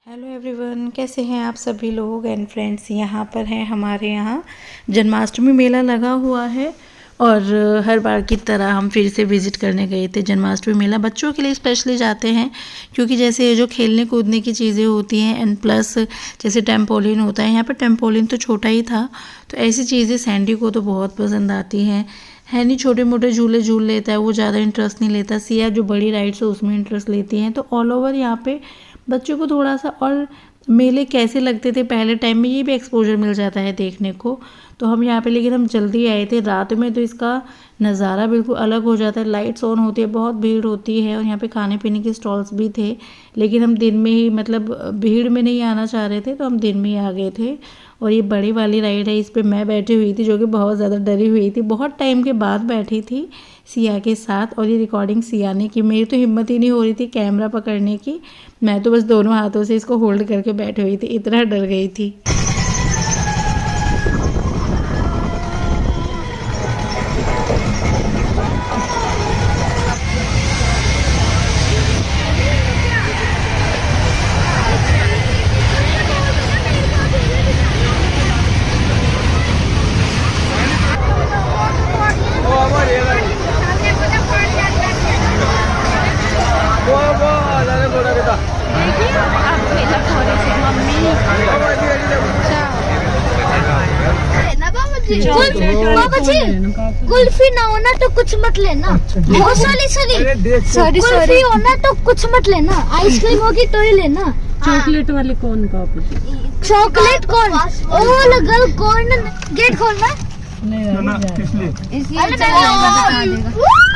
Hello everyone, कैसे हैं आप सभी लोग एंड फ्रेंड्स। यहाँ पर है हमारे यहाँ जन्माष्टमी मेला लगा हुआ है और हर बार की तरह हम फिर से विज़िट करने गए थे। जन्माष्टमी मेला बच्चों के लिए स्पेशली जाते हैं क्योंकि जैसे ये जो खेलने कूदने की चीज़ें होती हैं एंड प्लस जैसे टेम्पोलिन होता है। यहाँ पर टेम्पोलिन तो छोटा ही था, तो ऐसी चीज़ें सैंडी को तो बहुत पसंद आती हैं। है नहीं, छोटे मोटे झूले झूल लेता है, वो ज़्यादा इंटरेस्ट नहीं लेता। सिया जो बड़ी राइड्स है उसमें इंटरेस्ट लेती हैं। तो ऑल ओवर यहाँ पे बच्चों को थोड़ा सा और मेले कैसे लगते थे पहले टाइम में ये भी एक्सपोजर मिल जाता है देखने को। तो हम यहाँ पे, लेकिन हम जल्दी आए थे रात में, तो इसका नज़ारा बिल्कुल अलग हो जाता है। लाइट्स ऑन होती है, बहुत भीड़ होती है और यहाँ पे खाने पीने के स्टॉल्स भी थे। लेकिन हम दिन में ही, मतलब भीड़ में नहीं आना चाह रहे थे, तो हम दिन में ही आ गए थे। और ये बड़ी वाली राइड है, इस पर मैं बैठी हुई थी जो कि बहुत ज़्यादा डरी हुई थी। बहुत टाइम के बाद बैठी थी सिया के साथ और ये रिकॉर्डिंग सिया ने की। मेरी तो हिम्मत ही नहीं हो रही थी कैमरा पकड़ने की। मैं तो बस दोनों हाथों से इसको होल्ड करके बैठी हुई थी, इतना डर गई थी। बाबा जी, कुल्फी ना होना तो कुछ मत लेना। सॉरी कुल्फी होना तो कुछ मत लेना। आइसक्रीम होगी तो ही लेना। चॉकलेट वाले कौन पापा जी? चॉकलेट कौन? ओ लगल कौन? गेट खोलना।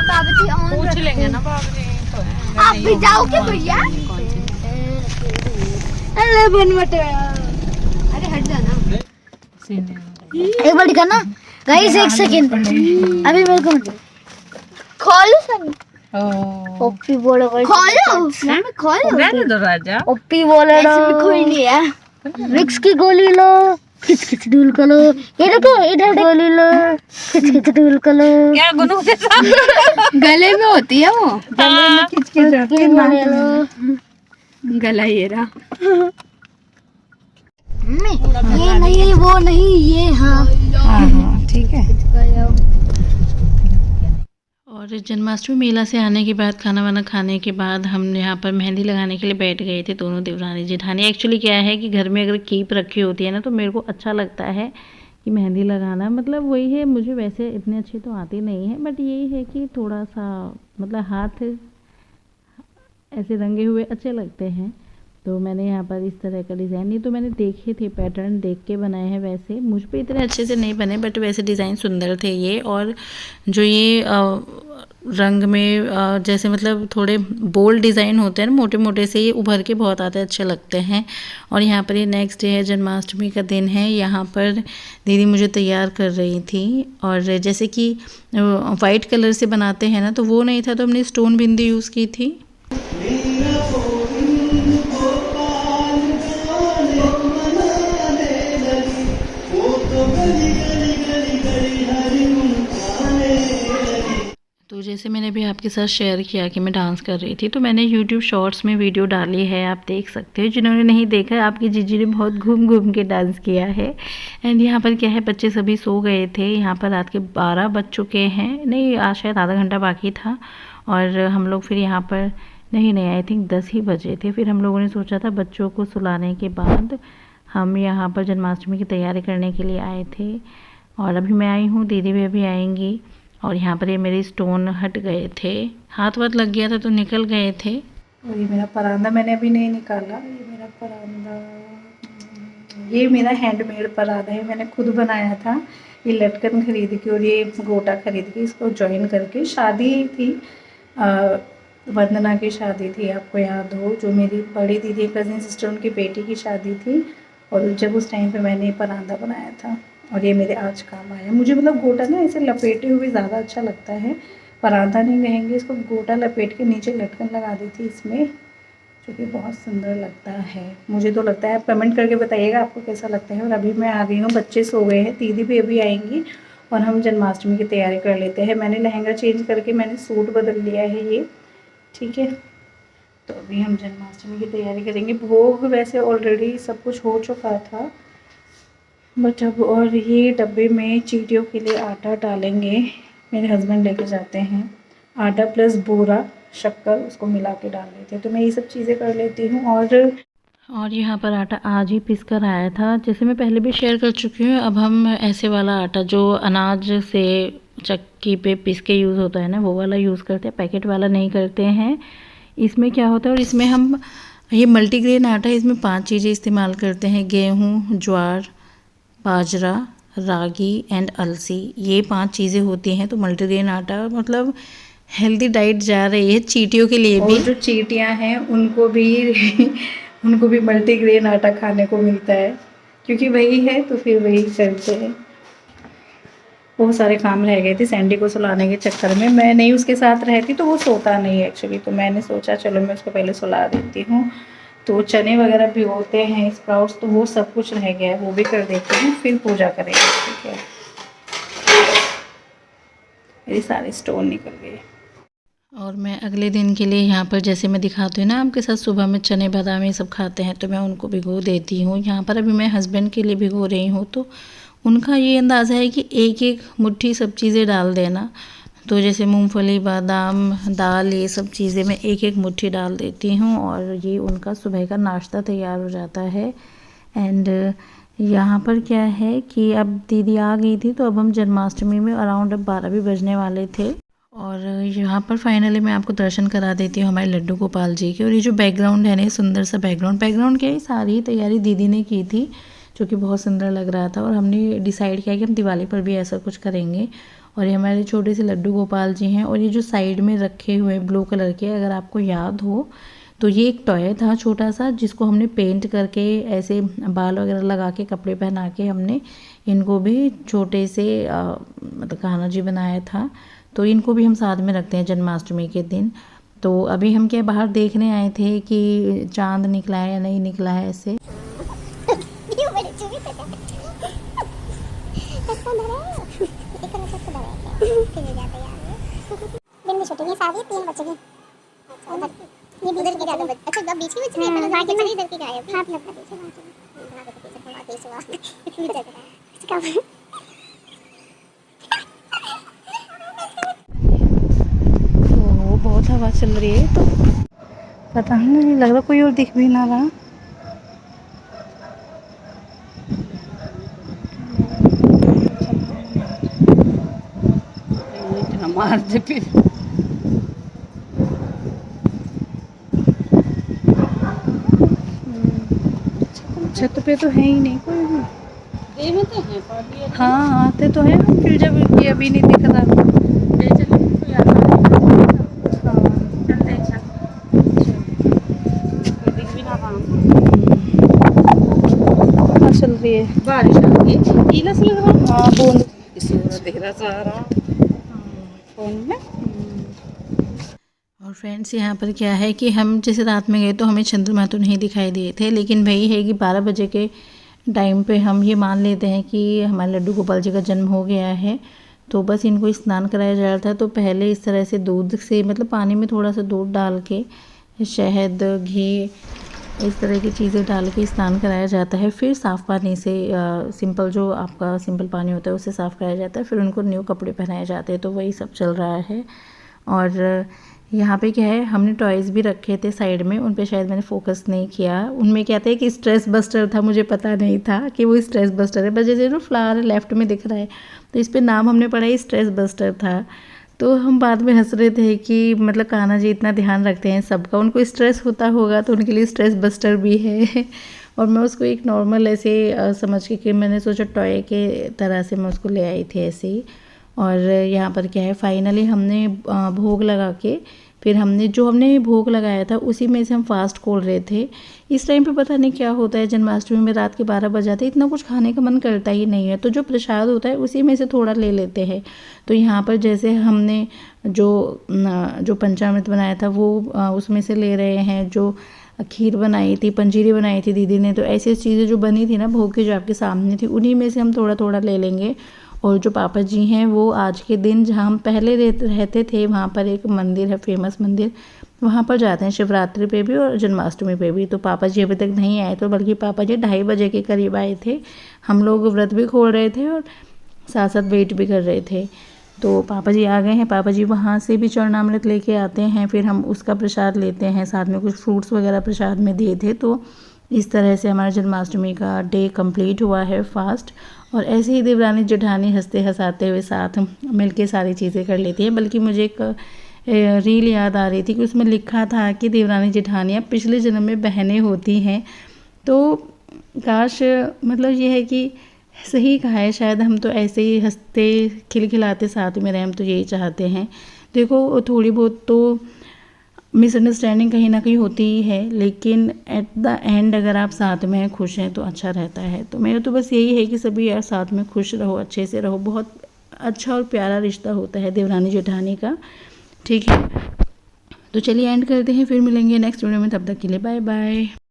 बाबा जी पूछ लेंगे ना बाबा जी। आप भी जाओगे भैया? अरे बनवटे, अरे हट जाना। एक बार दिखाना गाइस, एक सेकंड अभी मेरे को खोलो सनी। ओप्पी बोलो खोलो मम्मी, खोलो रहने दो राजा। ओप्पी बोलो। ऐसे भी कोई नहीं है। विक्स की गोली लो, खिच खिच ढूल कर लो। ये देखो, इधर गोली लो, खिच खिच ढूल कर लो। क्या गुनू के साथ गले में होती है वो, गले में खिंच के जाती है लो। गला ये रहा। ये नहीं, वो नहीं, ये हाँ हाँ ठीक है। और जन्माष्टमी मेला से आने के बाद, खाना वाना खाने के बाद हम यहाँ पर मेहंदी लगाने के लिए बैठ गए थे दोनों देवरानी जेठानी। एक्चुअली क्या है कि घर में अगर कीप रखी होती है ना, तो मेरे को अच्छा लगता है कि मेहंदी लगाना। मतलब वही है, मुझे वैसे इतने अच्छे तो आती नहीं है, बट यही है कि थोड़ा सा मतलब हाथ ऐसे रंगे हुए अच्छे लगते हैं। तो मैंने यहाँ पर इस तरह का डिज़ाइन, नहीं तो मैंने देखे थे, पैटर्न देख के बनाए हैं। वैसे मुझ पे इतने अच्छे से नहीं बने, बट वैसे डिज़ाइन सुंदर थे ये। और जो ये रंग में जैसे मतलब थोड़े बोल्ड डिज़ाइन होते हैं ना, मोटे मोटे से, ये उभर के बहुत आते हैं, अच्छे लगते हैं। और यहाँ पर ये नेक्स्ट डे है, जन्माष्टमी का दिन है। यहाँ पर दीदी मुझे तैयार कर रही थी और जैसे कि वाइट कलर से बनाते हैं ना, तो वो नहीं था, तो हमने स्टोन बिंदी यूज़ की थी। तो जैसे मैंने भी आपके साथ शेयर किया कि मैं डांस कर रही थी, तो मैंने यूट्यूब शॉर्ट्स में वीडियो डाली है, आप देख सकते हो। जिन्होंने नहीं देखा, आपकी जीजी ने बहुत घूम घूम के डांस किया है। एंड यहाँ पर क्या है, बच्चे सभी सो गए थे। यहाँ पर रात के 12 बज चुके हैं, नहीं आज शायद आधा घंटा बाकी था। और हम लोग फिर यहाँ पर नहीं आई थिंक 10 ही बजे थे। फिर हम लोगों ने सोचा था बच्चों को सुलाने के बाद हम यहाँ पर जन्माष्टमी की तैयारी करने के लिए आए थे। और अभी मैं आई हूँ, दीदी भी अभी आएंगी। और यहाँ पर ये मेरे स्टोन हट गए थे, हाथ वाथ लग गया था तो निकल गए थे। और ये मेरा परांदा मैंने अभी नहीं निकाला। ये मेरा परांदा, ये मेरा हैंडमेड परांदा है, मैंने खुद बनाया था। ये लटकन खरीद के और ये गोटा खरीद के इसको जॉइन करके, शादी थी वंदना की शादी थी, आपको याद हो, जो मेरी बड़ी दीदी कज़िन सिस्टर, उनकी बेटी की शादी थी। और जब उस टाइम पे मैंने परांदा बनाया था और ये मेरे आज काम आया। मुझे मतलब गोटा ना ऐसे लपेटे हुए ज़्यादा अच्छा लगता है, परांदा नहीं कहेंगे इसको, गोटा लपेट के नीचे लटकन लगा दी थी इसमें, जो कि बहुत सुंदर लगता है। मुझे तो लगता है, आप कमेंट करके बताइएगा आपको कैसा लगता है। और अभी मैं आ गई हूँ, बच्चे सो गए हैं, दीदी भी अभी आएंगी और हम जन्माष्टमी की तैयारी कर लेते हैं। मैंने लहंगा चेंज करके मैंने सूट बदल लिया है ये, ठीक है। तो अभी हम जन्माष्टमी की तैयारी करेंगे। भोग वैसे ऑलरेडी सब कुछ हो चुका था, बट अब और ये डब्बे में चीटियों के लिए आटा डालेंगे। मेरे हस्बैंड लेके जाते हैं आटा प्लस बूरा शक्कर, उसको मिला के डाल लेते हैं। तो मैं ये सब चीज़ें कर लेती हूँ। और यहाँ पर आटा आज ही पीस कर आया था, जैसे मैं पहले भी शेयर कर चुकी हूँ। अब हम ऐसे वाला आटा जो अनाज से चक्की पे पीस के यूज़ होता है ना, वो वाला यूज़ करते हैं, पैकेट वाला नहीं करते हैं। इसमें क्या होता है, और इसमें हम ये मल्टीग्रेन आटा है, इसमें 5 चीज़ें इस्तेमाल करते हैं। गेहूँ, ज्वार, बाजरा, रागी एंड अलसी, ये 5 चीज़ें होती हैं। तो मल्टीग्रेन आटा मतलब हेल्दी डाइट जा रही है चींटियों के लिए भी। और जो चींटियाँ हैं उनको भी मल्टीग्रेन आटा खाने को मिलता है, क्योंकि वही है तो फिर वही करते हैं। बहुत सारे काम रह गए थे सैंडी को सुलाने के चक्कर में, मैं नहीं उसके साथ रहती तो वो सोता नहीं एक्चुअली, तो मैंने सोचा चलो मैं उसको पहले सुला देती हूँ। तो चने वगैरह भिगोते हैं, स्प्राउट्स, तो वो सब कुछ रह गया है, वो भी कर देती हूँ, फिर पूजा करेंगे। ठीक है, मेरे सारे स्टोन निकल गए। और मैं अगले दिन के लिए यहाँ पर जैसे मैं दिखाती हूँ ना आपके साथ, सुबह में चने बादाम ये सब खाते हैं तो मैं उनको भिगो देती हूँ। यहाँ पर अभी मैं हस्बैंड के लिए भिगो रही हूँ, तो उनका ये अंदाज़ा है कि एक एक मुट्ठी सब चीज़ें डाल देना। तो जैसे मूंगफली, बादाम, दाल, ये सब चीज़ें मैं एक एक मुट्ठी डाल देती हूँ, और ये उनका सुबह का नाश्ता तैयार हो जाता है। एंड यहाँ पर क्या है कि अब दीदी आ गई थी, तो अब हम जन्माष्टमी में अराउंड अब 12 भी बजने वाले थे। और यहाँ पर फाइनली मैं आपको दर्शन करा देती हूँ हमारे लड्डू गोपाल जी के। और ये जो बैकग्राउंड है ना, सुंदर सा बैकग्राउंड क्या है, सारी तैयारी दीदी ने की थी, जो कि बहुत सुंदर लग रहा था। और हमने डिसाइड किया कि हम दिवाली पर भी ऐसा कुछ करेंगे। और ये हमारे छोटे से लड्डू गोपाल जी हैं। और ये जो साइड में रखे हुए ब्लू कलर के, अगर आपको याद हो तो ये एक टॉय था छोटा सा, जिसको हमने पेंट करके ऐसे बाल वगैरह लगा के कपड़े पहना के हमने इनको भी छोटे से मतलब कान्हा जी बनाया था। तो इनको भी हम साथ में रखते हैं जन्माष्टमी के दिन। तो अभी हम क्या बाहर देखने आए थे कि चांद निकला है या नहीं निकला है ऐसे। बहुत हवा चल रही है, तो पता नहीं लग रहा कोई और दिख भी ना रहा। मार दे फिर। छत पे तो है ही नहीं कोई भी। तो है, हाँ आते तो है, फिर जब ये अभी नहीं दिख रहा। चल रही है बारिश आ गई, गीला सा लग रहा। हाँ बूंद इसी दिख रहा सारा फोन में। और फ्रेंड्स यहाँ पर क्या है कि हम जैसे रात में गए तो हमें चंद्रमा तो नहीं दिखाई दिए थे, लेकिन वही है कि 12 बजे के टाइम पे हम ये मान लेते हैं कि हमारे लड्डू गोपाल जी का जन्म हो गया है। तो बस इनको स्नान कराया जा रहा था। तो पहले इस तरह से दूध से, मतलब पानी में थोड़ा सा दूध डाल के, शहद, घी, इस तरह की चीज़ें डाल के स्नान कराया जाता है। फिर साफ़ पानी से, सिंपल जो आपका सिंपल पानी होता है उससे साफ़ कराया जाता है। फिर उनको न्यू कपड़े पहनाए जाते हैं। तो वही सब चल रहा है। और यहाँ पे क्या है, हमने टॉयज़ भी रखे थे साइड में, उन पे शायद मैंने फोकस नहीं किया। उनमें क्या था कि स्ट्रेस बस्टर था, मुझे पता नहीं था कि वो स्ट्रेस बस्टर है। बस जैसे जो फ्लावर लेफ्ट में दिख रहा है, तो इस पे नाम हमने पढ़ा है स्ट्रेस बस्टर था। तो हम बाद में हंस रहे थे कि मतलब कान्हा जी इतना ध्यान रखते हैं सबका, उनको स्ट्रेस होता होगा तो उनके लिए स्ट्रेस बस्टर भी है। और मैं उसको एक नॉर्मल ऐसे समझ के कि मैंने सोचा टॉय के तरह से मैं उसको ले आई थी ऐसे ही। और यहाँ पर क्या है, फाइनली हमने भोग लगा के, फिर हमने भोग लगाया था उसी में से हम फास्ट खोल रहे थे। इस टाइम पे पता नहीं क्या होता है, जन्माष्टमी में रात के 12 बज जाते, इतना कुछ खाने का मन करता ही नहीं है। तो जो प्रसाद होता है उसी में से थोड़ा ले लेते हैं। तो यहाँ पर जैसे हमने जो पंचामृत बनाया था वो उसमें से ले रहे हैं, जो खीर बनाई थी, पंजीरी बनाई थी दीदी ने, तो ऐसी चीज़ें जो बनी थी ना भोग की, जो आपके सामने थी, उन्हीं में से हम थोड़ा थोड़ा ले लेंगे। और जो पापा जी हैं वो आज के दिन, जहाँ हम पहले रहते थे, वहाँ पर एक मंदिर है, फेमस मंदिर, वहाँ पर जाते हैं शिवरात्रि पे भी और जन्माष्टमी पे भी। तो पापा जी अभी तक नहीं आए, तो बल्कि पापा जी 2:30 बजे के करीब आए थे। हम लोग व्रत भी खोल रहे थे और साथ साथ वेट भी कर रहे थे। तो पापा जी आ गए हैं। पापा जी वहाँ से भी चरणामृत लेके आते हैं, फिर हम उसका प्रसाद लेते हैं, साथ में कुछ फ्रूट्स वगैरह प्रसाद में दिए थे। तो इस तरह से हमारा जन्माष्टमी का डे कंप्लीट हुआ है फास्ट। और ऐसे ही देवरानी जेठानी हंसते हंसाते हुए साथ मिलके सारी चीज़ें कर लेती हैं। बल्कि मुझे एक रील याद आ रही थी कि उसमें लिखा था कि देवरानी जेठानियाँ पिछले जन्म में बहनें होती हैं। तो काश मतलब ये है कि सही कहा है, शायद हम तो ऐसे ही हंसते खिलखिलाते साथ में रहें, हम तो यही चाहते हैं। देखो थोड़ी बहुत तो मिसअंडरस्टैंडिंग कहीं ना कहीं होती ही है, लेकिन एट द एंड अगर आप साथ में हैं, खुश हैं, तो अच्छा रहता है। तो मेरा तो बस यही है कि सभी यार साथ में खुश रहो, अच्छे से रहो। बहुत अच्छा और प्यारा रिश्ता होता है देवरानी जेठानी का, ठीक है। तो चलिए एंड करते हैं, फिर मिलेंगे नेक्स्ट वीडियो में। तब तक के लिए बाय बाय।